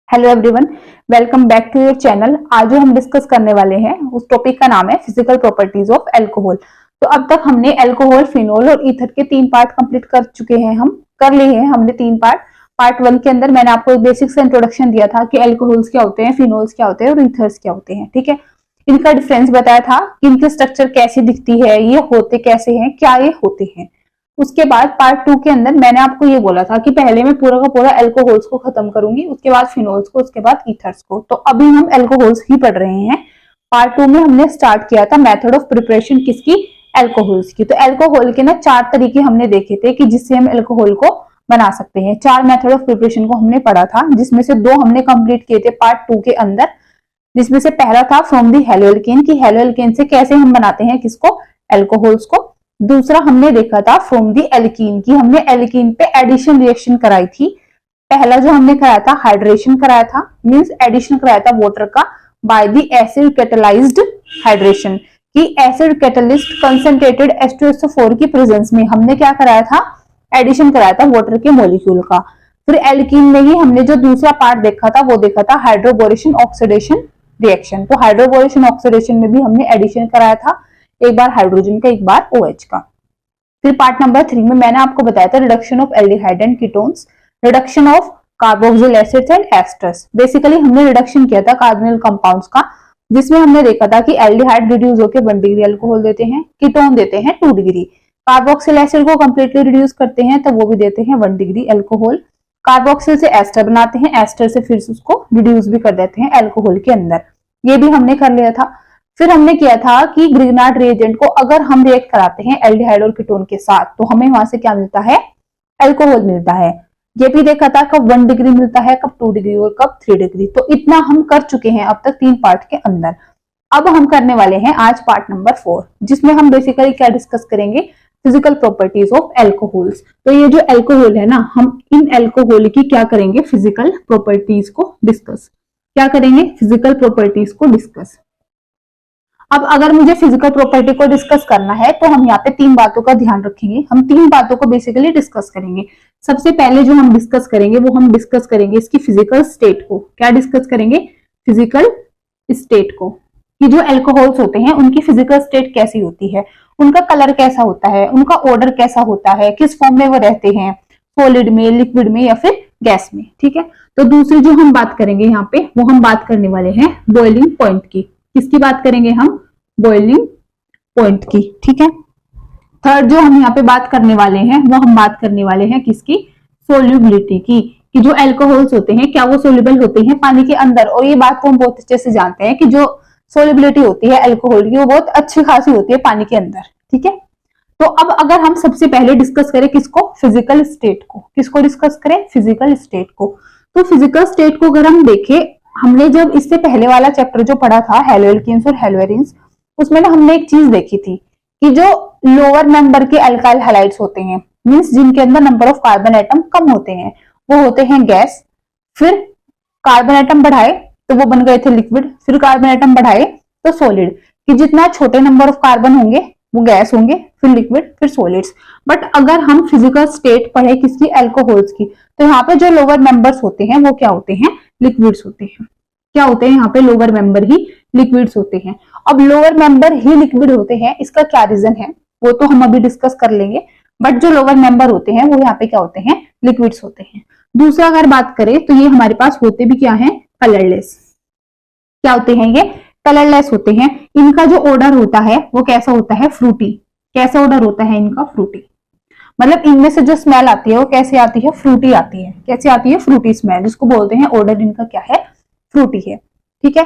Hello everyone, welcome back to your channel. आज जो हम डिस्कस करने वाले हैं उस टॉपिक का नाम है फिजिकल प्रॉपर्टीज ऑफ अल्कोहल। तो अब तक हमने अल्कोहल, फिनोल और ईथर के 3 पार्ट कंप्लीट कर चुके हैं। हम कर लिए हैं हमने 3 पार्ट। पार्ट 1 के अंदर मैंने आपको एक बेसिक से इंट्रोडक्शन दिया था कि अल्कोहल्स क्या होते हैं, फिनोल्स क्या होते हैं और ईथर्स क्या होते हैं। ठीक है, इनका डिफरेंस बताया था कि इनकी स्ट्रक्चर कैसी दिखती है, ये होते कैसे हैं, क्या ये होते हैं। उसके बाद पार्ट 2 के अंदर मैंने आपको ये बोला था कि पहले मैं पूरा का पूरा अल्कोहल्स को खत्म करूंगी, उसके बाद फिनोल्स को, उसके बाद ईथर्स को। तो अभी हम अल्कोहल्स ही पढ़ रहे हैं। पार्ट 2 में हमने स्टार्ट किया था मेथड ऑफ प्रिपरेशन किसकी, अल्कोहल्स की। तो अल्कोहल के ना 4 तरीके हमने देखे थे कि जिससे हम अल्कोहल को बना सकते हैं। 4 मेथड ऑफ प्रिपरेशन को हमने पढ़ा था, जिसमें से 2 हमने कंप्लीट किए थे पार्ट 2 के अंदर। जिसमें से पहला था फ्रॉम दी हेलोअल्केन, की हेलोअल्केन से कैसे हम बनाते हैं किसको, अल्कोहल्स को। दूसरा हमने देखा था फ्रॉम दी एल्कीन, की हमने एल्कीन पे एडिशन रिएक्शन कराई थी। पहला जो हमने कराया था हाइड्रेशन कराया था, मींस एडिशन कराया था वाटर का by the acid catalysed hydration, की एसिड कैटलिस्ट कंसंट्रेटेड H2SO4 की प्रेजेंस में हमने क्या कराया था, एडिशन कराया था वाटर के मॉलिक्यूल का। फिर एल्कीन में ही हमने जो दूसरा पार्ट देखा था वो देखा था हाइड्रोबोरेशन ऑक्सीडेशन रिएक्शन। तो हाइड्रोबोरेशन ऑक्सीडेशन में भी हमने एडिशन कराया था, एक बार हाइड्रोजन का, एक बार OH का। फिर पार्ट नंबर 3 में मैंने आपको बताया था reduction of aldehyde and ketones, reduction of carboxyl acids and asters. Basically हमने रिडक्शन किया था कार्बोनिल कंपाउंड्स का, जिसमें हमने देखा था कि एल्डिहाइड रिड्यूस होकर 1 डिग्री अल्कोहल देते हैं, कीटोन देते हैं 2 डिग्री। कार्बोक्सिल एसिड को कंप्लीटली रिड्यूस करते हैं तो वो भी देते हैं 1 डिग्री अल्कोहल। कार्बोक्सिल से एस्टर बनाते हैं, एस्टर से फिर उसको रिड्यूस भी कर देते हैं अल्कोहल के अंदर। ये भी हमने कर लिया था। फिर हमने किया था कि ग्रिग्नार्ड रिएजेंट को अगर हम रिएक्ट कराते हैं एल्डिहाइड और कीटोन के साथ तो हमें वहां से क्या मिलता है, अल्कोहल मिलता है। ये भी देखा था कब 1 डिग्री मिलता है, कब 2 डिग्री और कब 3 डिग्री। तो इतना हम कर चुके हैं अब तक 3 पार्ट के अंदर। अब हम करने वाले हैं आज पार्ट नंबर 4, जिसमें हम बेसिकली क्या डिस्कस करेंगे, फिजिकल प्रॉपर्टीज ऑफ अल्कोहल्स। तो ये जो अल्कोहल है ना, हम इन अल्कोहल की क्या करेंगे, फिजिकल प्रॉपर्टीज को डिस्कस। क्या करेंगे, फिजिकल प्रॉपर्टीज को डिस्कस। अब अगर मुझे फिजिकल प्रॉपर्टी को डिस्कस करना है तो हम यहाँ पे 3 बातों का ध्यान रखेंगे। हम 3 बातों को बेसिकली डिस्कस करेंगे। सबसे पहले जो हम डिस्कस करेंगे वो हम डिस्कस करेंगे इसकी फिजिकल स्टेट को। क्या डिस्कस करेंगे, फिजिकल स्टेट को, कि जो अल्कोहल्स होते हैं उनकी फिजिकल स्टेट कैसी होती है, उनका कलर कैसा होता है, उनका ऑर्डर कैसा होता है, किस फॉर्म में वो रहते हैं, सॉलिड में, लिक्विड में या फिर गैस में। ठीक है, तो दूसरी जो हम बात करेंगे यहाँ पे वो हम बात करने वाले हैं बॉइलिंग पॉइंट की। किसकी बात करेंगे हम, बॉइलिंग पॉइंट की। ठीक है, थर्ड जो हम यहाँ पे बात करने वाले हैं वो हम बात करने वाले हैं किसकी, सोल्यूबिलिटी की, कि जो अल्कोहल्स होते हैं क्या वो सोल्यूबल होते हैं पानी के अंदर। और ये बात तो हम बहुत अच्छे से जानते हैं कि जो सोल्यूबिलिटी होती है अल्कोहल की वो बहुत अच्छी खासी होती है पानी के अंदर। ठीक है, तो अब अगर हम सबसे पहले डिस्कस करें किसको, फिजिकल स्टेट को। किसको डिस्कस करें, फिजिकल स्टेट को। तो फिजिकल स्टेट को अगर हम देखें, हमने जब इससे पहले वाला चैप्टर जो पढ़ा था हेलोअल्केन्स और हेलोएरिन्स, उसमें ना हमने एक चीज देखी थी कि जो लोअर मेंबर के अल्काइल हैलाइड्स होते हैं, मींस जिनके अंदर नंबर ऑफ कार्बन एटम कम होते हैं, वो होते हैं गैस। फिर कार्बन एटम बढ़ाए तो वो बन गए थे लिक्विड, फिर कार्बन एटम बढ़ाए तो सॉलिड। कि जितना छोटे नंबर ऑफ कार्बन होंगे वो गैस होंगे, फिर लिक्विड, फिर सॉलिड्स। बट अगर हम फिजिकल स्टेट पढ़े किसकी, अल्कोहल्स की, तो यहाँ पे जो लोअर मेंबर्स होते हैं वो क्या होते हैं, लिक्विड्स होते हैं। क्या होते हैं यहाँ पे, लोअर मेंबर ही लिक्विड्स होते हैं। अब लोअर मेंबर ही लिक्विड होते हैं, इसका क्या रीजन है वो तो हम अभी डिस्कस कर लेंगे। बट जो लोअर मेंबर होते हैं वो यहाँ पे क्या होते हैं, लिक्विड्स होते हैं। दूसरा अगर बात करें तो ये हमारे पास होते भी क्या है, कलरलेस। क्या होते हैं ये, कलरलेस होते हैं। इनका जो ऑर्डर होता है वो कैसा होता है, फ्रूटी। कैसा ऑर्डर होता है इनका, फ्रूटी। मतलब इनमें से जो स्मेल आती है वो कैसे आती है, फ्रूटी आती है। कैसे आती है, फ्रूटी स्मेल, जिसको बोलते हैं ऑर्डर इनका क्या है, फ्रूटी है। ठीक है,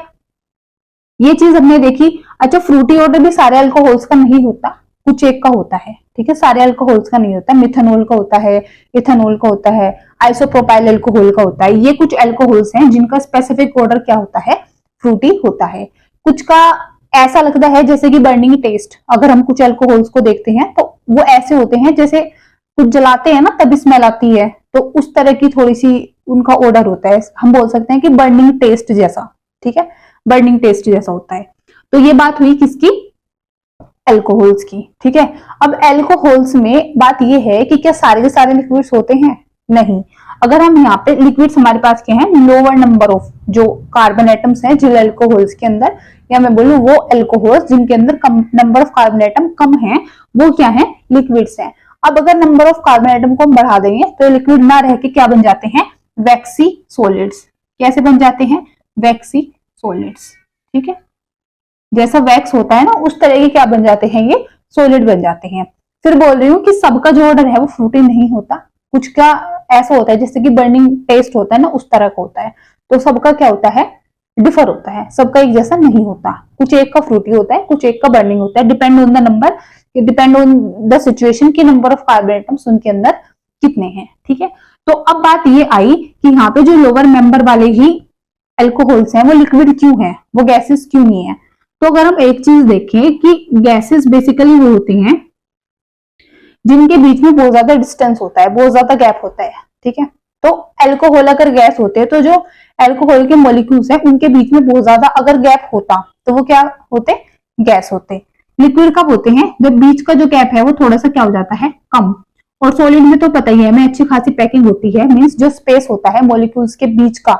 ये चीज हमने देखी। अच्छा, फ्रूटी ऑर्डर भी सारे अल्कोहल्स का नहीं होता, कुछ एक का होता है। ठीक है, सारे अल्कोहल्स का नहीं होता। मिथेनॉल का होता है, इथेनॉल का होता है, आइसोप्रोपाइल अल्कोहल का होता है। ये कुछ अल्कोहल्स हैं जिनका स्पेसिफिक ऑर्डर क्या होता है, फ्रूटी होता है। कुछ का ऐसा लगता है जैसे कि बर्निंग टेस्ट। अगर हम कुछ अल्कोहल्स को देखते हैं तो वो ऐसे होते हैं जैसे कुछ जलाते हैं ना तभी स्मेल आती है, तो उस तरह की थोड़ी सी उनका ऑर्डर होता है। हम बोल सकते हैं कि बर्निंग टेस्ट जैसा। ठीक है, बर्निंग टेस्ट जैसा होता है। तो ये बात हुई किसकी, अल्कोहल्स की। ठीक है, अब अल्कोहल्स में बात ये है कि क्या सारे के सारे लिक्विड्स होते हैं, नहीं। अगर हम यहाँ पे लिक्विड्स हमारे पास क्या है, लोअर नंबर ऑफ जो कार्बन एटम्स हैं जिल एल्कोहल्स के अंदर, या मैं बोलूँ वो एल्कोहल्स जिनके अंदर कम नंबर ऑफ कार्बन एटम कम है, वो क्या है, लिक्विड्स हैं। अब अगर नंबर ऑफ कार्बन एटम को हम बढ़ा देंगे तो लिक्विड ना रह के क्या बन जाते हैं, वैक्सी सॉलिड्स। कैसे बन जाते हैं, वैक्सी सॉलिड्स। ठीक है, जैसा वैक्स होता है ना उस तरह के क्या बन जाते हैं, ये सॉलिड बन जाते हैं। फिर बोल रही हूँ कि सबका जो ऑर्डर है वो फ्रूटी नहीं होता, कुछ का ऐसा होता है जैसे कि बर्निंग टेस्ट होता है ना उस तरह का होता है, तो सबका क्या होता है, डिफर होता है, सबका एक जैसा नहीं होता। कुछ एक का फ्रूटी होता है, कुछ एक का बर्निंग होता है, depend on the number, depend on the situation की नंबर ऑफ कार्बन एटम्स उनके अंदर कितने हैं। ठीक है, तो अब बात ये आई कि यहाँ पे जो लोअर मेंबर वाले ही एल्कोहल्स हैं वो लिक्विड क्यों है, वो गैसेस क्यों नहीं है। तो अगर हम एक चीज देखें कि गैसेस बेसिकली वो होती हैं जिनके बीच में बहुत ज्यादा डिस्टेंस होता है, बहुत ज्यादा गैप होता है। ठीक है, तो अल्कोहल अगर गैस होते हैं तो जो अल्कोहल के मॉलिक्यूल्स हैं उनके बीच में बहुत ज्यादा अगर गैप होता तो वो क्या होते, गैस होते। लिक्विड कब होते हैं, जब बीच का जो गैप है वो थोड़ा सा क्या हो जाता है, कम। और सॉलिड में तो पता ही है हमें, अच्छी खासी पैकिंग होती है, मीन्स जो स्पेस होता है मॉलिक्यूल्स के बीच का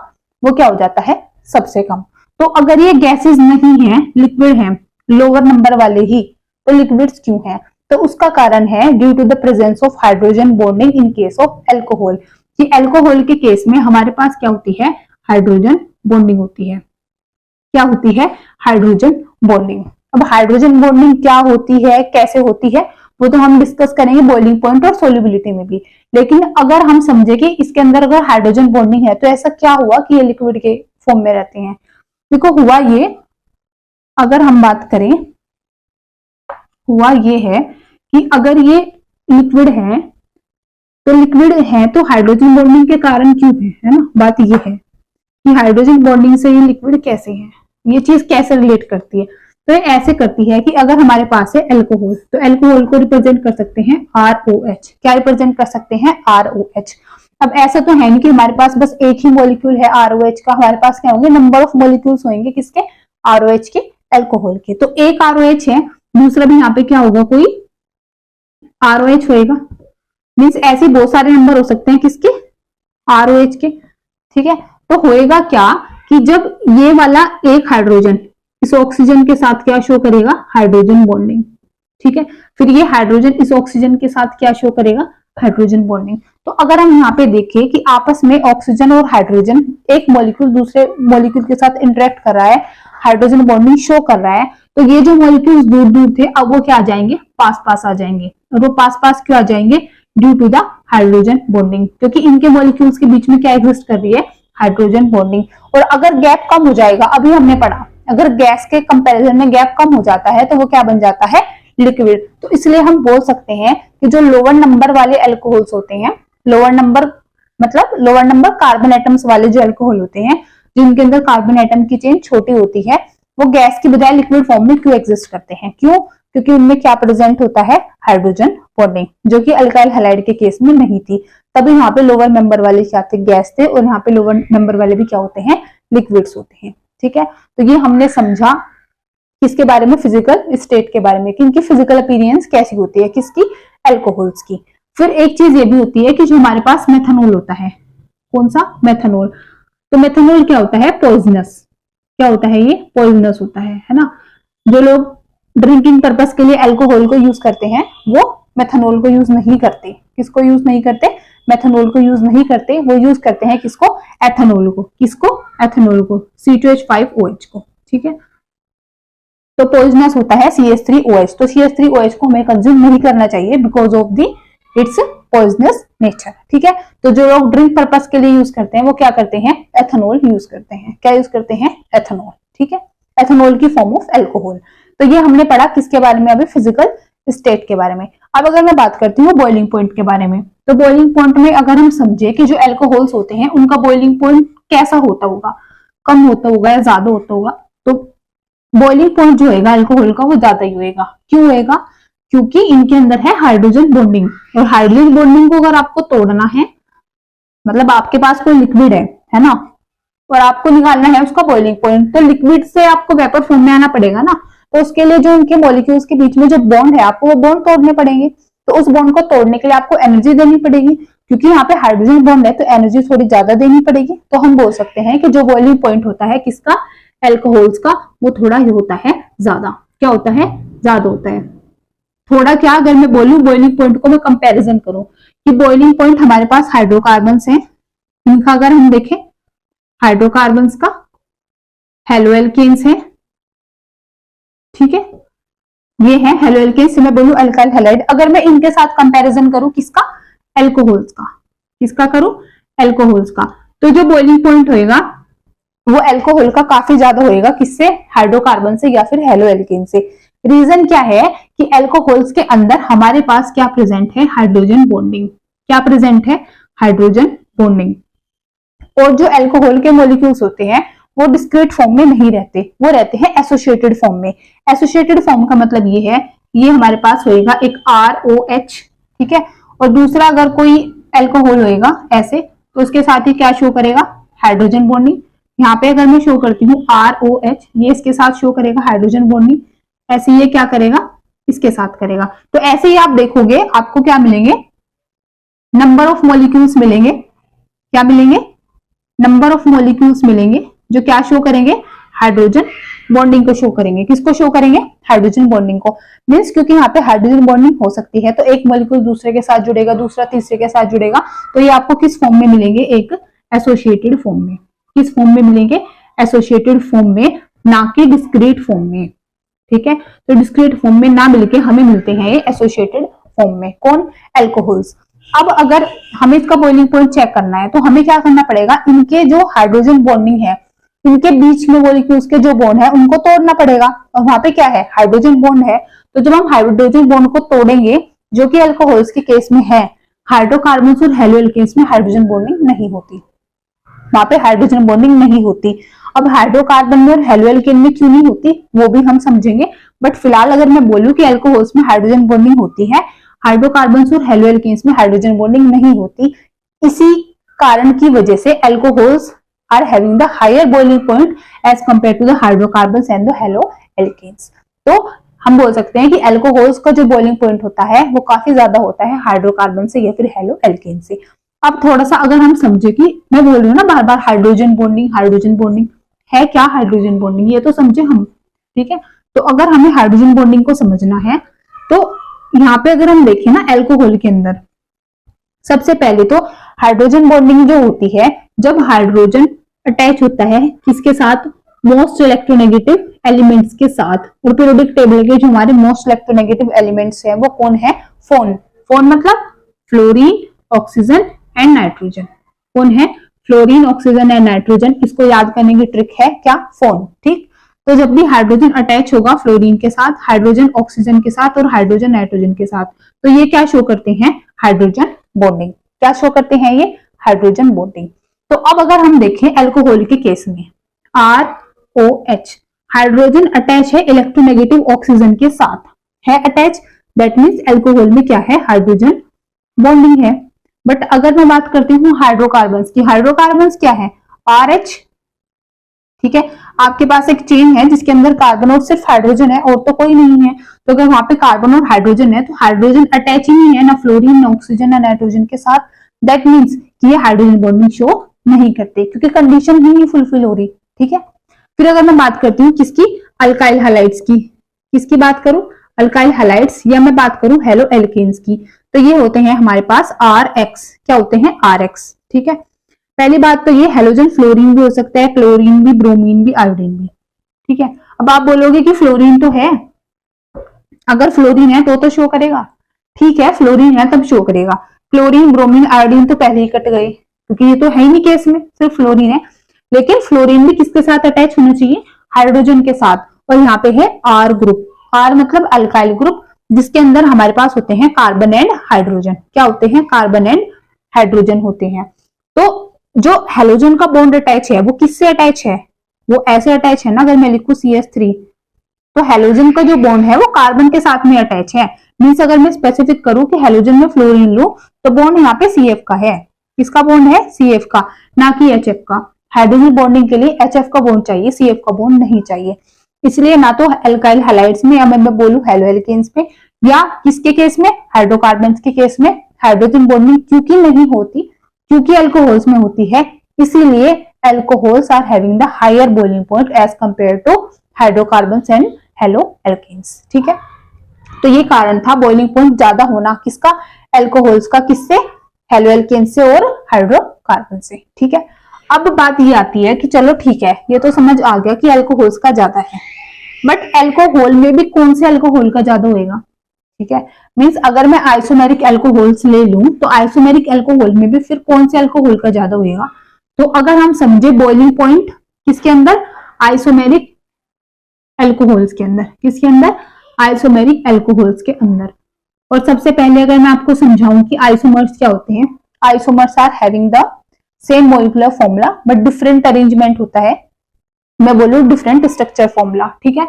वो क्या हो जाता है, सबसे कम। तो अगर ये गैसेस नहीं है, लिक्विड है, लोअर नंबर वाले ही, तो लिक्विड्स क्यों है, तो उसका कारण है due to the presence of hydrogen bonding in case of alcohol. कि एल्कोहल के केस में हमारे पास क्या होती है, हाइड्रोजन बॉन्डिंग होती है। क्या होती है, हाइड्रोजन बॉन्डिंग। अब हाइड्रोजन बॉन्डिंग क्या होती है, कैसे होती है, वो तो हम डिस्कस करेंगे बॉइलिंग पॉइंट और सोल्युबिलिटी में भी। लेकिन अगर हम समझे कि इसके अंदर अगर हाइड्रोजन बॉन्डिंग है तो ऐसा क्या हुआ कि ये लिक्विड के फॉर्म में रहते हैं। देखो हुआ ये, अगर हम बात करें, हुआ ये है कि अगर ये लिक्विड है तो लिक्विड है तो हाइड्रोजन बॉन्डिंग के कारण क्यों है ना। बात ये है कि हाइड्रोजन बॉन्डिंग से ये लिक्विड कैसे है, ये चीज कैसे रिलेट करती है। तो ये ऐसे करती है कि अगर हमारे पास है एल्कोहल, तो एल्कोहल को रिप्रेजेंट कर सकते हैं ROH। क्या रिप्रेजेंट कर सकते हैं, ROH। अब ऐसा तो है नहीं कि हमारे पास बस एक ही मॉलिक्यूल है ROH का, हमारे पास क्या होंगे, नंबर ऑफ मॉलिक्यूल्स होंगे किसके, ROH के, एल्कोहल के। तो एक ROH है, दूसरा भी यहाँ पे क्या होगा, कोई ROH होएगा। मीन्स ऐसे बहुत सारे नंबर हो सकते हैं किसके, ROH के। ठीक है, तो होएगा क्या कि जब ये वाला एक हाइड्रोजन इस ऑक्सीजन के साथ क्या शो करेगा, हाइड्रोजन बॉन्डिंग। ठीक है, फिर ये हाइड्रोजन इस ऑक्सीजन के साथ क्या शो करेगा, हाइड्रोजन बॉन्डिंग। तो अगर हम यहाँ पे देखें कि आपस में ऑक्सीजन और हाइड्रोजन, एक मॉलिक्यूल दूसरे मॉलिक्यूल के साथ इंटरेक्ट कर रहा है, हाइड्रोजन बॉन्डिंग शो कर रहा है, तो ये जो मॉलिक्यूल्स दूर दूर थे अब वो क्या आ जाएंगे, पास पास आ जाएंगे। और वो पास पास क्यों आ जाएंगे, due to the hydrogen bonding, क्योंकि इनके मॉलिक्यूल्स के बीच में क्या एग्जिस्ट कर रही है, हाइड्रोजन बॉन्डिंग। और अगर गैप कम हो जाएगा, अभी हमने पढ़ा अगर गैस के कंपैरिजन में गैप कम हो जाता है तो वो क्या बन जाता है, लिक्विड। तो इसलिए हम बोल सकते हैं कि जो लोअर नंबर वाले एल्कोहल्स होते हैं, लोअर नंबर मतलब लोअर नंबर कार्बन एटम्स वाले जो एल्कोहल होते हैं, जिनके अंदर कार्बन एटम की चेन छोटी होती है, वो गैस की बजाय लिक्विड फॉर्म में क्यों एग्जिस्ट करते हैं, क्यों, क्योंकि उनमें क्या प्रेजेंट होता है, हाइड्रोजन बॉन्डिंग, जो कि अल्काइल हैलाइड के केस में नहीं थी। तभी यहाँ पे लोअर नंबर वाले क्या थे, गैस थे, और यहाँ पे लोअर नंबर वाले भी क्या होते हैं, लिक्विड्स होते हैं। ठीक है, तो ये हमने समझा किसके बारे में, फिजिकल स्टेट के बारे में, कि इनकी फिजिकल अपीयरेंस कैसी होती है, किसकी, एल्कोहल्स की। फिर एक चीज ये भी होती है कि जो हमारे पास मेथनॉल होता है, कौन सा, मेथनॉल। तो मेथनॉल क्या होता है, पॉइजनस। क्या होता है ये, पॉइजनस होता है ना। जो लोग ड्रिंकिंग पर्पस के लिए अल्कोहल को यूज करते हैं वो मेथनॉल को यूज नहीं करते। किसको यूज नहीं करते, मेथनॉल को यूज नहीं करते, वो यूज करते हैं किसको, एथेनॉल को। किसको, एथेनॉल को, C2H5OH को। ठीक है, तो पॉइजनस होता है CH3OH। तो CH3OH को हमें कंज्यूम नहीं करना चाहिए because of the it's poisonous nature. ठीक है, तो जो लोग ड्रिंक पर्पस के लिए यूज करते हैं वो क्या करते हैं, एथेनॉल यूज करते हैं। क्या यूज करते हैं, एथेनॉल। ठीक है, एथेनॉल की फॉर्म ऑफ एल्कोहल। तो ये हमने पढ़ा किसके बारे में, अभी फिजिकल स्टेट के बारे में। अब अगर मैं बात करती हूँ बॉइलिंग पॉइंट के बारे में, तो बॉइलिंग पॉइंट में अगर हम समझे कि जो एल्कोहल्स होते हैं उनका बॉइलिंग पॉइंट कैसा होता होगा, कम होता होगा या ज्यादा होता होगा, तो बॉइलिंग पॉइंट जो होगा अल्कोहल का वो ज्यादा ही होगा। क्यों होगा, क्योंकि इनके अंदर है हाइड्रोजन बॉन्डिंग, और हाइड्रोजन बॉन्डिंग को अगर आपको तोड़ना है, मतलब आपके पास कोई लिक्विड है ना, और आपको निकालना है उसका बॉइलिंग पॉइंट, तो लिक्विड से आपको वेपर फॉर्म में आना पड़ेगा ना। तो उसके लिए जो उनके मॉलिक्यूल्स के बीच में जो बॉन्ड है, आपको वो बॉन्ड तोड़ने पड़ेंगे। तो उस बॉन्ड को तोड़ने के लिए आपको एनर्जी देनी पड़ेगी। क्योंकि यहाँ पे हाइड्रोजन बॉन्ड है तो एनर्जी थोड़ी ज्यादा देनी पड़ेगी। तो हम बोल सकते हैं कि जो बॉइलिंग पॉइंट होता है किसका, एल्कोहल्स का, वो थोड़ा ये होता है ज्यादा। क्या होता है, ज्यादा होता है। थोड़ा क्या, अगर मैं बोलूं बॉइलिंग पॉइंट को मैं कंपैरिजन करूं कि बॉइलिंग पॉइंट हमारे पास हाइड्रोकार्बन्स हैं, इनका अगर हम देखें हाइड्रोकार्बन्स का, हेलोएल्केन्स है, ठीक है, ये है हेलोएल्केन्स। मैं बोलूं अल्काइल हैलाइड, अगर मैं इनके साथ कंपैरिजन करूं किसका, एल्कोहल्स का, किसका करूं, एल्कोहल्स का, तो जो बॉइलिंग पॉइंट होएगा वो एल्कोहल का काफी ज्यादा होएगा, किससे, हाइड्रोकार्बन से या फिर हेलोएल्केन से। रीजन क्या है कि एल्कोहल्स के अंदर हमारे पास क्या प्रेजेंट है, हाइड्रोजन बॉन्डिंग। क्या प्रेजेंट है, हाइड्रोजन बॉन्डिंग। और जो एल्कोहल के मॉलिक्यूल्स होते हैं वो डिस्क्रीट फॉर्म में नहीं रहते, वो रहते हैं एसोसिएटेड फॉर्म में। एसोसिएटेड फॉर्म का मतलब ये है, ये हमारे पास होएगा एक ROH, ठीक है, और दूसरा अगर कोई एल्कोहल होएगा ऐसे तो उसके साथ ही क्या शो करेगा, हाइड्रोजन बॉन्डिंग। यहाँ पे अगर मैं शो करती हूँ ROH, ये इसके साथ शो करेगा हाइड्रोजन बॉन्डिंग, ऐसे ये क्या करेगा, इसके साथ करेगा। तो ऐसे ही आप देखोगे आपको क्या मिलेंगे, नंबर ऑफ मॉलिक्यूल्स मिलेंगे। क्या मिलेंगे, नंबर ऑफ मॉलिक्यूल्स मिलेंगे जो क्या शो करेंगे, हाइड्रोजन बॉन्डिंग को शो करेंगे। किसको शो करेंगे, हाइड्रोजन बॉन्डिंग को। मीन्स क्योंकि यहाँ पे हाइड्रोजन बॉन्डिंग हो सकती है तो एक मॉलिक्यूल दूसरे के साथ जुड़ेगा, दूसरा तीसरे के साथ जुड़ेगा, तो ये आपको किस फॉर्म में मिलेंगे, एक एसोसिएटेड फॉर्म में। किस फॉर्म में मिलेंगे, एसोसिएटेड फॉर्म में, ना कि डिस्क्रीट फॉर्म में, ठीक है। तो डिस्क्रीट फॉर्म में ना मिलके हमें मिलते हैं ये एसोसिएटेड फॉर्म में। कौन, एल्कोहल्स। अब अगर हमें इसका बॉइलिंग पॉइंट चेक करना है तो हमें क्या करना पड़ेगा, इनके जो हाइड्रोजन बॉन्डिंग है, इनके बीच में मॉलिक्यूल्स के जो बॉन्ड है उनको तोड़ना पड़ेगा, और वहां पे क्या है, हाइड्रोजन बॉन्ड है। तो जब हम हाइड्रोजन बॉन्ड को तोड़ेंगे, जो कि अल्कोहल्स के केस में है, हाइड्रोकार्बन्स और हेलोएल्केन्स में हाइड्रोजन बॉन्डिंग नहीं होती, वहां पे हाइड्रोजन बॉन्डिंग नहीं होती। अब हाइड्रोकार्बन में और हेलोएल्केन में क्यों नहीं होती वो भी हम समझेंगे, बट फिलहाल अगर मैं बोलूं कि अल्कोहल्स में हाइड्रोजन बॉन्डिंग होती है, हाइड्रोकार्बन्स और हेलोएल्केन्स में हाइड्रोजन बॉन्डिंग नहीं होती, इसी कारण की वजह से alcohols are having the higher boiling point as compared to the hydrocarbons and the haloalkanes। तो हम बोल सकते हैं कि अल्कोहल्स का जो बॉइलिंग पॉइंट होता है वो काफी ज्यादा होता है हाइड्रोकार्बन से या फिर हेलोएल्केन से। अब थोड़ा सा अगर हम समझे कि मैं बोल रही हूँ ना बार बार हाइड्रोजन बॉन्डिंग, हाइड्रोजन बॉन्डिंग है क्या, हाइड्रोजन बॉन्डिंग ये तो समझे हम, ठीक है। तो अगर हमें हाइड्रोजन बॉन्डिंग को समझना है तो यहाँ पे अगर हम देखें ना एल्कोहल के अंदर, सबसे पहले तो हाइड्रोजन बॉन्डिंग जो होती है जब हाइड्रोजन अटैच होता है किसके साथ, मोस्ट इलेक्ट्रोनेगेटिव एलिमेंट्स के साथ। और पीरियोडिक टेबल के जो हमारे मोस्ट इलेक्ट्रोनेगेटिव एलिमेंट्स हैं वो कौन है, फोन। फोन मतलब फ्लोरीन, ऑक्सीजन एंड नाइट्रोजन। कौन है, फ्लोरीन, ऑक्सीजन एंड नाइट्रोजन। इसको याद करने की ट्रिक है क्या, फोन, ठीक। तो जब भी हाइड्रोजन अटैच होगा फ्लोरीन के साथ, हाइड्रोजन ऑक्सीजन के साथ और हाइड्रोजन नाइट्रोजन के साथ, तो ये क्या शो करते हैं, हाइड्रोजन बॉन्डिंग। क्या शो करते हैं ये, हाइड्रोजन बॉन्डिंग। तो अब अगर हम देखें एल्कोहल के केस में ROH, हाइड्रोजन अटैच है इलेक्ट्रोनेगेटिव ऑक्सीजन के साथ, है अटैच, दैट मीन्स एल्कोहल में क्या है, हाइड्रोजन बॉन्डिंग है। बट अगर मैं बात करती हूँ हाइड्रोकार्बन्स की, हाइड्रोकार्बन्स क्या है, RH, ठीक है। आपके पास एक चेन है जिसके अंदर कार्बन और सिर्फ हाइड्रोजन है और तो कोई नहीं है, तो अगर वहां पे कार्बन और हाइड्रोजन है तो हाइड्रोजन अटैच ही नहीं है ना फ्लोरीन, ना ऑक्सीजन, ना नाइट्रोजन के साथ, दैट मीन्स कि ये हाइड्रोजन बॉन्डिंग शो नहीं करते क्योंकि कंडीशन ही नहीं फुलफिल हो रही, ठीक है। फिर अगर मैं बात करती हूँ किसकी, अल्काइल हैलाइड्स की, किसकी बात करूं, अल्काइल हैलाइड्स, या मैं बात करूं हेलोएल्केन्स की, तो ये होते हैं हमारे पास RX। क्या होते हैं, RX, ठीक है। पहली बात तो ये हेलोजन फ्लोरीन भी हो सकता है, क्लोरीन भी, ब्रोमीन भी, आयोडीन भी, ठीक है। अब आप बोलोगे कि फ्लोरीन तो है, अगर फ्लोरीन है तो शो करेगा, ठीक है, फ्लोरीन है तब शो करेगा। क्लोरीन, ब्रोमीन, आयोडीन तो पहले ही कट गए क्योंकि ये तो है ही नहीं केस में, सिर्फ फ्लोरीन है। लेकिन फ्लोरीन भी किसके साथ अटैच होना चाहिए, हाइड्रोजन के साथ, और यहाँ पे है R ग्रुप। R मतलब अल्काइल ग्रुप, जिसके अंदर हमारे पास होते हैं कार्बन एंड हाइड्रोजन। क्या होते हैं, कार्बन एंड हाइड्रोजन होते हैं। तो जो हेलोजन का बॉन्ड अटैच है वो किससे अटैच है, वो ऐसे अटैच है ना, अगर मैं लिखूं CH3 तो हेलोजन का जो बॉन्ड है वो कार्बन के साथ में अटैच है। मीन्स अगर मैं स्पेसिफिक करूं कि हेलोजन में फ्लोरीन लूं तो बॉन्ड यहाँ पे CF का है। किसका बॉन्ड है, CF का, ना कि HF का। हाइड्रोजन बॉन्डिंग के लिए HF का बॉन्ड चाहिए, CF का बॉन्ड नहीं चाहिए। इसलिए ना तो अल्काइल हैलाइड्स में, या मैं बोलूं हेलोएल्केन्स में, या किसके केस में, हाइड्रोकार्बन्स के केस में हाइड्रोजन बॉन्डिंग क्योंकि नहीं होती, क्योंकि अल्कोहल्स में होती है, इसीलिए alcohols are having the higher boiling point as compare to hydrocarbons and haloalkanes. ठीक है, तो ये कारण था बॉइलिंग पॉइंट ज्यादा होना किसका, अल्कोहल्स का, किससे, हेलो एल्केन से और हाइड्रोकार्बन से। ठीक है, अब बात ये आती है कि चलो ठीक है, ये तो समझ आ गया कि अल्कोहल्स का ज्यादा है, बट अल्कोहल में भी कौन से अल्कोहल का ज्यादा होएगा। ठीक है, मींस अगर मैं आइसोमेरिक अल्कोहल्स ले लूं तो आइसोमेरिक अल्कोहल में भी फिर कौन से अल्कोहल का ज्यादा होएगा। तो अगर हम समझे बॉइलिंग पॉइंट किसके अंदर, आइसोमेरिक अल्कोहल्स के अंदर, किसके अंदर, आइसोमेरिक अल्कोहल्स के अंदर। और सबसे पहले अगर मैं आपको समझाऊं कि आइसोमर्स क्या होते हैं, isomers are having the same molecular formula but different arrangement होता है, मैं बोलूं डिफरेंट स्ट्रक्चर फॉर्मूला। ठीक है,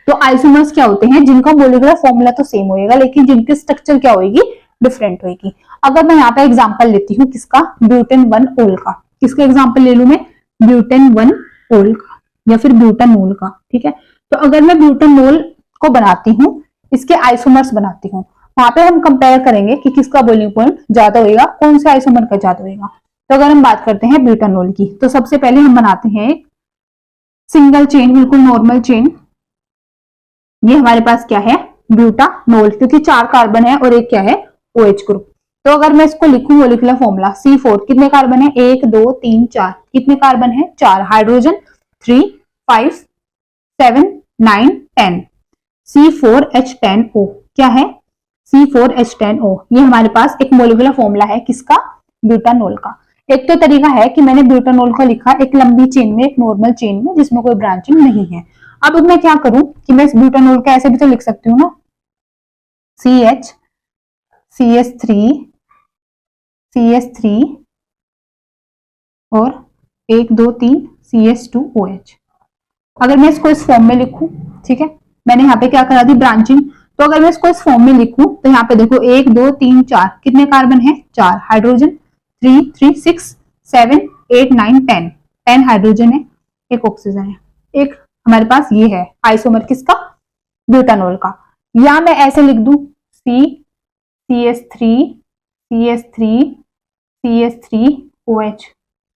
तो आइसोमर्स क्या होते हैं, जिनका मॉलिक्यूलर फॉर्मूला तो सेम होएगा लेकिन जिनकी स्ट्रक्चर क्या होगी, डिफरेंट होगी। अगर मैं यहाँ पे एग्जांपल लेती हूँ किसका, ब्यूटेन 1 ओल का, किसका एग्जांपल ले लूं मैं, ब्यूटेन 1 ओल का या फिर ब्यूटानोल का। ठीक है, तो अगर मैं ब्यूटानोल को बनाती हूँ, इसके आइसोमर्स बनाती हूँ, वहां पे हम कंपेयर करेंगे कि किसका बॉइलिंग पॉइंट ज्यादा होगा, कौन से आइसोमर का ज्यादा होगा। तो अगर हम बात करते हैं ब्यूटानोल की, तो सबसे पहले हम बनाते हैं एक सिंगल चेन, बिल्कुल नॉर्मल चेन। ये हमारे पास क्या है, ब्यूटानोल, क्योंकि 4 कार्बन है और एक क्या है, OH ग्रुप। तो अगर मैं इसको लिखूं मॉलिक्यूलर फॉर्मूला C4, कितने कार्बन है, 1 2 3 4, कितने कार्बन है, 4, हाइड्रोजन 3 5 7 9 10, C4H10O क्या है, C4H10O। ये हमारे पास एक मॉलिक्यूलर फॉर्मूला है किसका, ब्यूटानोल का। एक तो तरीका है कि मैंने ब्यूटानोल को लिखा एक लंबी चेन में, एक नॉर्मल चेन में जिसमें कोई ब्रांचिंग नहीं है। अब मैं क्या करूं कि मैं इस ब्यूटानोल का ऐसे भी तो लिख सकती हूँ ना, CH3 और 1 2 3 CH2OH। अगर मैं इसको इस फॉर्म में लिखूं, ठीक है, मैंने यहाँ पे क्या करा दी, ब्रांचिंग। तो अगर मैं इसको इस फॉर्म में लिखूं तो यहाँ पे देखो 1 2 3 4, कितने कार्बन है, 4, हाइड्रोजन 3 3 6 7 8 9 10, 10 हाइड्रोजन है, एक ऑक्सीजन है, एक हमारे पास ये है आइसोमर किसका, ब्यूटानोल का। या मैं ऐसे लिख दूं CH3OH।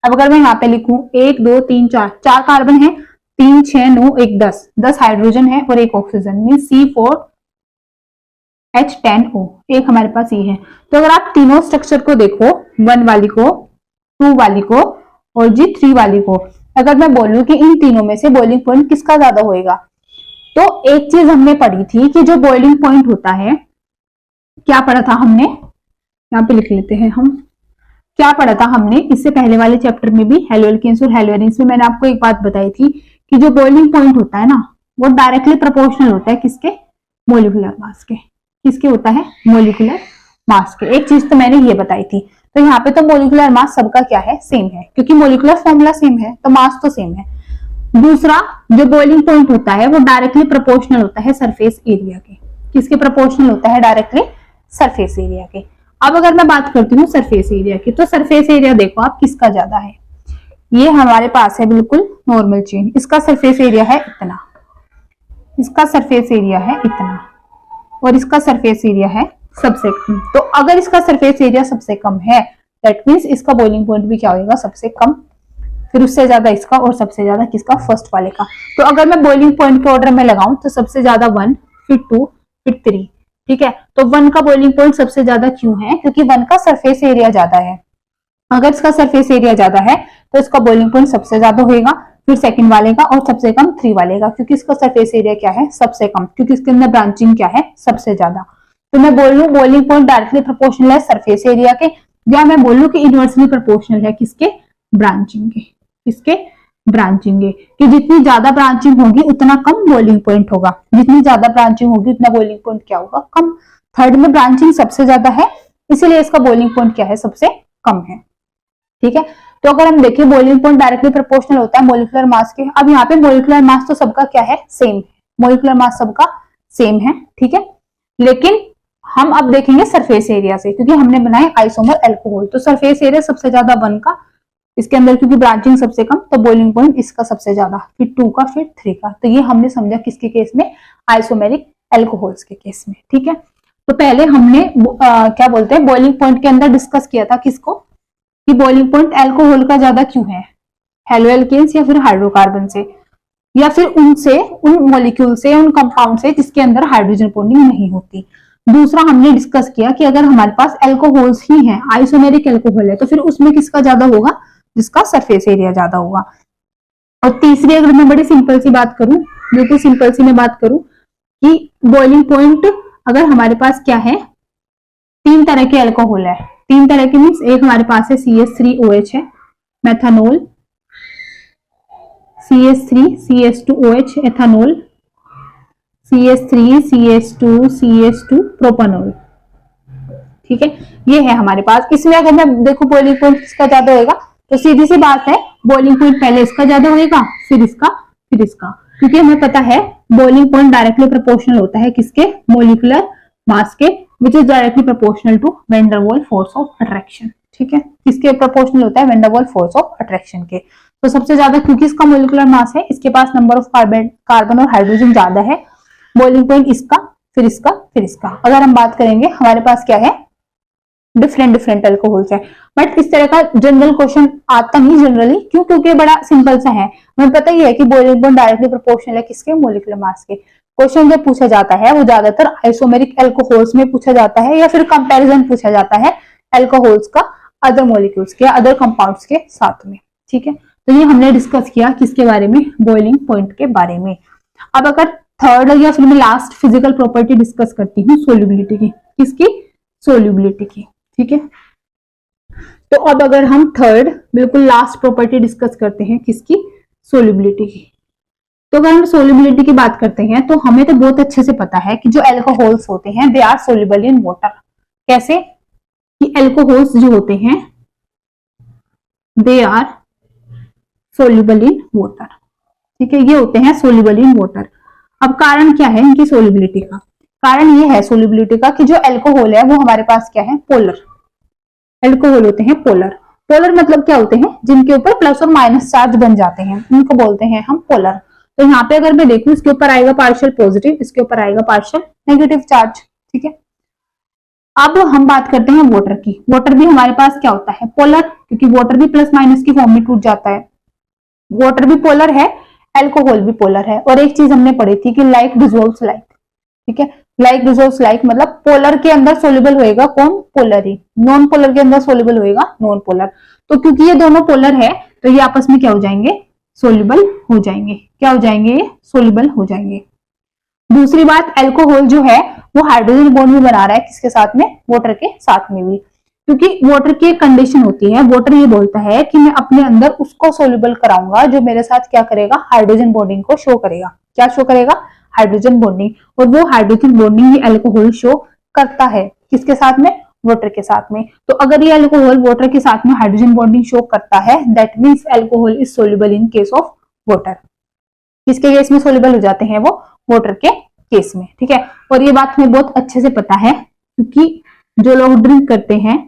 अब अगर मैं यहाँ पे लिखूं 1 2 3 4, 4 कार्बन है, 3 6 9 1 10, 10 हाइड्रोजन है और एक ऑक्सीजन, मीन C4H10O, एक हमारे पास ये है। तो अगर आप तीनों स्ट्रक्चर को देखो, 1 वाली को, 2 वाली को और जी 3 वाली को, अगर मैं बोलूं कि इन तीनों में से बॉइलिंग पॉइंट किसका ज्यादा होएगा, तो एक चीज हमने पढ़ी थी कि जो बॉइलिंग पॉइंट होता है, क्या पढ़ा था हमने, यहाँ पे लिख लेते हैं हम, क्या पढ़ा था हमने इससे पहले वाले चैप्टर में भी, हेलोएल्केन्स और हेलोएरिन्स में मैंने आपको एक बात बताई थी कि जो बॉइलिंग पॉइंट होता है ना, वो डायरेक्टली प्रोपोर्शनल होता है किसके, मॉलिक्यूलर मास के। किसके होता है, मॉलिक्यूलर मास के। एक चीज तो मैंने ये बताई थी। तो यहाँ पे तो मॉलिक्यूलर मास सबका क्या है, सेम है, क्योंकि मॉलिक्यूलर फॉर्मूला सेम है तो मास तो सेम है। दूसरा, जो बॉइलिंग पॉइंट होता है वो डायरेक्टली प्रोपोर्शनल होता है सरफेस एरिया के। किसके प्रोपोर्शनल होता है, डायरेक्टली सरफेस एरिया के। अब अगर मैं बात करती हूँ सरफेस एरिया की, तो सरफेस एरिया देखो आप किसका ज्यादा है, ये हमारे पास है बिल्कुल नॉर्मल चेन, इसका सरफेस एरिया है इतना, इसका सरफेस एरिया है इतना, और इसका सरफेस एरिया है सबसे कम। तो अगर इसका सरफेस एरिया सबसे कम है, दैट मींस इसका बॉइलिंग पॉइंट भी क्या होगा, सबसे कम, फिर उससे ज्यादा इसका और सबसे ज्यादा किसका, फर्स्ट वाले का। तो अगर मैं बॉइलिंग पॉइंट के ऑर्डर में लगाऊं तो सबसे ज्यादा 1, फिर 2, फिर 3। ठीक है, तो 1 का बॉइलिंग पॉइंट सबसे ज्यादा क्यों है, क्योंकि 1 का सरफेस एरिया ज्यादा है। अगर इसका सरफेस एरिया ज्यादा है तो इसका बॉइलिंग पॉइंट सबसे ज्यादा होगा, फिर सेकंड वाले का और सबसे कम 3 वाले का, क्योंकि इसका सरफेस एरिया क्या है, सबसे कम, क्योंकि इसके अंदर ब्रांचिंग क्या है, सबसे ज्यादा। तो मैं बोल लूं बॉइलिंग पॉइंट डायरेक्टली प्रोपोर्शनल है सरफेस एरिया के, या मैं बोलूं कि इनवर्सली प्रोपोर्शनल है किसके, ब्रांचिंग के। किसके, ब्रांचिंग के, कि जितनी ज्यादा ब्रांचिंग होगी उतना कम बॉइलिंग पॉइंट होगा, जितनी ज्यादा ब्रांचिंग होगी उतना बॉइलिंग पॉइंट क्या होगा, कम। थर्ड में ब्रांचिंग सबसे ज्यादा है, इसीलिए इसका बॉइलिंग पॉइंट क्या है, सबसे कम है। ठीक है, तो अगर हम देखें बॉइलिंग पॉइंट डायरेक्टली प्रोपोर्शनल होता है मॉलिक्यूलर मास के। अब यहाँ पे मॉलिक्यूलर मास तो सबका क्या है, सेम है, मॉलिक्यूलर मास सबका सेम है। ठीक है, लेकिन हम अब देखेंगे सरफेस एरिया से, क्योंकि हमने बनाए आइसोमर अल्कोहल, तो सरफेस एरिया सबसे ज्यादा 1 का इसके अंदर, क्योंकि ब्रांचिंग सबसे कम, तो बॉइलिंग पॉइंट इसका सबसे ज्यादा, फिर 2 का, फिर 3 का। तो ये हमने समझा किसके केस में, आइसोमेरिक अल्कोहल्स के केस में। ठीक है, तो पहले हमने क्या बोलते हैं बॉइलिंग पॉइंट के अंदर डिस्कस किया था किसको, कि बॉइलिंग पॉइंट अल्कोहल का ज्यादा क्यों है, हेलोएल्केन्स या फिर हाइड्रोकार्बन से, या फिर उनसे, उन मॉलिक्यूल से, उन कंपाउंड से जिसके अंदर हाइड्रोजन बॉन्डिंग नहीं होती। दूसरा हमने डिस्कस किया कि अगर हमारे पास अल्कोहल्स ही हैं, आइसोमेरिक अल्कोहल है, तो फिर उसमें किसका ज्यादा होगा, जिसका सरफेस एरिया ज्यादा होगा। और तीसरी अगर मैं बड़ी सिंपल सी बात करूं, बिल्कुल सिंपल सी मैं बात करूं कि बॉइलिंग पॉइंट अगर हमारे पास क्या है, 3 तरह के अल्कोहल है, 3 तरह के मीन्स एक हमारे पास है CH3OH है, मेथानोल, CH3 CH2OH ethanol, CH3 CH2 CH2 propanol. ठीक है, ये है हमारे पास। इसमें अगर मैं देखो बॉइलिंग पॉइंट किसका ज्यादा होगा, तो सीधी सी बात है बॉइलिंग पॉइंट पहले इसका ज्यादा होगा, फिर इसका, फिर इसका, क्योंकि हमें पता है बॉइलिंग पॉइंट डायरेक्टली प्रोपोर्शनल होता है किसके, मॉलिक्यूलर मास के, which is directly proportional to Van der Waals force of attraction. ठीक है, किसके प्रोपोर्शनल होता है, van der Waals force of attraction के। तो सबसे ज्यादा क्योंकि इसका मॉलिक्यूलर मास है, इसके पास नंबर ऑफ कार्बन और हाइड्रोजन ज्यादा है, बॉइलिंग पॉइंट इसका, फिर इसका, फिर इसका। अगर हम बात करेंगे हमारे पास क्या है, डिफरेंट अल्कोहल्स है, बट इस तरह का जनरल क्वेश्चन आता नहीं जनरली, क्यों, क्योंकि बड़ा सिंपल सा है, हमें पता ही है कि बॉइलिंग पॉइंट डायरेक्टली प्रोपोर्शनल है किसके, मॉलिक्यूलर मास के। क्वेश्चन जब पूछा जाता है वो ज्यादातर आइसोमेरिक अल्कोहल्स में पूछा जाता है, या फिर कंपैरिजन पूछा जाता है अल्कोहल्स का अदर मॉलिक्यूल्स के, अदर कंपाउंड्स के साथ में। ठीक है, तो ये हमने डिस्कस किया किसके बारे में, बॉइलिंग पॉइंट के बारे में। अब अगर थर्ड या फिर मैं लास्ट फिजिकल प्रॉपर्टी डिस्कस करती हूँ सोल्यूबिलिटी की, किसकी, सोल्यूबिलिटी की। ठीक है, तो अब अगर हम थर्ड बिल्कुल लास्ट प्रॉपर्टी डिस्कस करते हैं किसकी, सोल्यूबिलिटी की। तो अगर हम सोल्यूबिलिटी की बात करते हैं तो हमें तो बहुत अच्छे से पता है कि जो अल्कोहल्स होते हैं they are soluble in water. कैसे, कि अल्कोहल्स जो होते हैं they are soluble in water. ठीक है, ये होते हैं सोल्यूबल इन वाटर। अब कारण क्या है इनकी सोल्यूबिलिटी का, कारण ये है सोल्यूबिलिटी का कि जो अल्कोहल है वो हमारे पास क्या है, पोलर अल्कोहल होते हैं, पोलर। पोलर मतलब क्या होते हैं, जिनके ऊपर प्लस और माइनस चार्ज बन जाते हैं, उनको बोलते हैं हम पोलर। तो यहाँ पे अगर मैं देखूं, इसके ऊपर आएगा पार्शियल पॉजिटिव, इसके ऊपर आएगा पार्शियल नेगेटिव चार्ज। ठीक है, अब हम बात करते हैं वाटर की। वाटर भी हमारे पास क्या होता है, पोलर, क्योंकि वाटर भी प्लस माइनस की फॉर्म में टूट जाता है। वाटर भी पोलर है, अल्कोहल भी पोलर है। और एक चीज हमने पढ़ी थी कि लाइक डिसॉल्व्स लाइक। ठीक है, लाइक डिसॉल्व्स लाइक मतलब पोलर के अंदर सोल्यूबल होएगा कौन, पोलर ही, नॉन पोलर के अंदर सोल्यूबल होएगा नॉन पोलर। तो क्योंकि ये दोनों पोलर है तो ये आपस में क्या हो जाएंगे, सोल्यूबल हो जाएंगे। क्या हो जाएंगे, ये सोल्यूबल हो जाएंगे। दूसरी बात, अल्कोहल जो है वो हाइड्रोजन बॉन्ड भी बना रहा है किसके साथ में, वाटर के साथ में भी, क्योंकि वाटर की एक कंडीशन होती है, वाटर ये बोलता है कि मैं अपने अंदर उसको सोल्यूबल कराऊंगा जो मेरे साथ क्या करेगा, हाइड्रोजन बॉन्डिंग को शो करेगा। क्या शो करेगा, हाइड्रोजन बॉन्डिंग। और वो हाइड्रोजन बॉन्डिंग ये अल्कोहल शो करता है किसके साथ में, वाटर के साथ में। तो अगर ये अल्कोहल वाटर के साथ में हाइड्रोजन बॉन्डिंग शो करता है, that means alcohol is soluble in case of water. किसके केस में सोल्यूबल हो जाते हैं वो, वाटर के केस में। ठीक है, और ये बात हमें बहुत अच्छे से पता है क्योंकि जो लोग ड्रिंक करते हैं,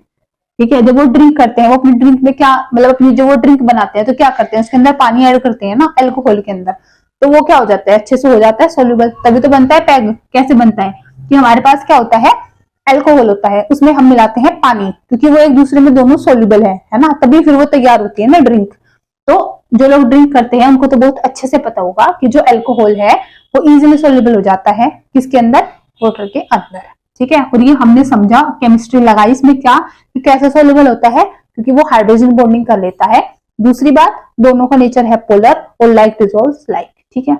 ठीक है, जब वो ड्रिंक करते हैं वो अपनी ड्रिंक में क्या, मतलब अपनी जो वो ड्रिंक बनाते हैं तो क्या करते हैं, उसके अंदर पानी ऐड करते हैं ना अल्कोहल के अंदर, तो वो क्या हो जाता है, अच्छे से हो जाता है सोल्यूबल। तभी तो बनता है पैग। कैसे बनता है कि हमारे पास क्या होता है, अल्कोहल होता है, उसमें हम मिलाते हैं पानी, क्योंकि वो एक दूसरे में दोनों सोल्यूबल है ना, तभी फिर वो तैयार होती है ना ड्रिंक। तो जो लोग ड्रिंक करते हैं उनको तो बहुत अच्छे से पता होगा कि जो अल्कोहल है वो इजीली सोल्यूबल हो जाता है किसके अंदर, वाटर के अंदर। ठीक है, और ये हमने समझा, केमिस्ट्री लगाई इसमें क्या, कि कैसे सोल्यूबल होता है, क्योंकि वो हाइड्रोजन बॉन्डिंग कर लेता है। दूसरी बात, दोनों का नेचर है पोलर और लाइक डिसॉल्व्स लाइक। ठीक है,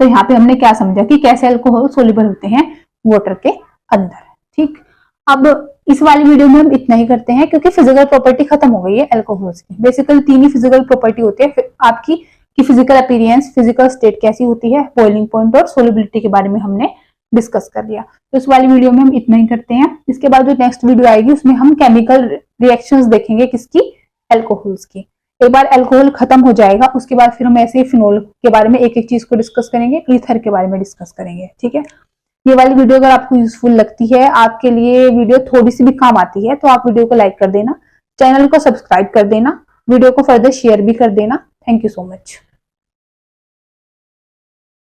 तो यहाँ पे हमने क्या समझा कि कैसे अल्कोहल सोल्यूबल होते हैं वाटर के अंदर। ठीक, अब इस वाली वीडियो में हम इतना ही करते हैं क्योंकि फिजिकल प्रॉपर्टी खत्म हो गई है अल्कोहल्स की। बेसिकली 3 ही फिजिकल प्रॉपर्टी होती है आपकी, कि फिजिकल अपीयरेंस, फिजिकल स्टेट कैसी होती है, बॉइलिंग पॉइंट और सोल्यूबिलिटी के बारे में हमने डिस्कस कर लिया। तो इस वाली वीडियो में हम इतना ही करते हैं। इसके बाद जो नेक्स्ट वीडियो आएगी उसमें हम केमिकल रिएक्शंस देखेंगे किसकी, अल्कोहल्स की। एक बार अल्कोहल खत्म हो जाएगा उसके बाद फिर हम ऐसे ही फिनोल के बारे में एक एक चीज को डिस्कस करेंगे, ईथर के बारे में डिस्कस करेंगे। ठीक है, ये वाली वीडियो अगर आपको यूजफुल लगती है, आपके लिए वीडियो थोड़ी सी भी काम आती है, तो आप वीडियो को लाइक कर देना, चैनल को सब्सक्राइब कर देना, वीडियो को फर्दर शेयर भी कर देना। Thank you so much.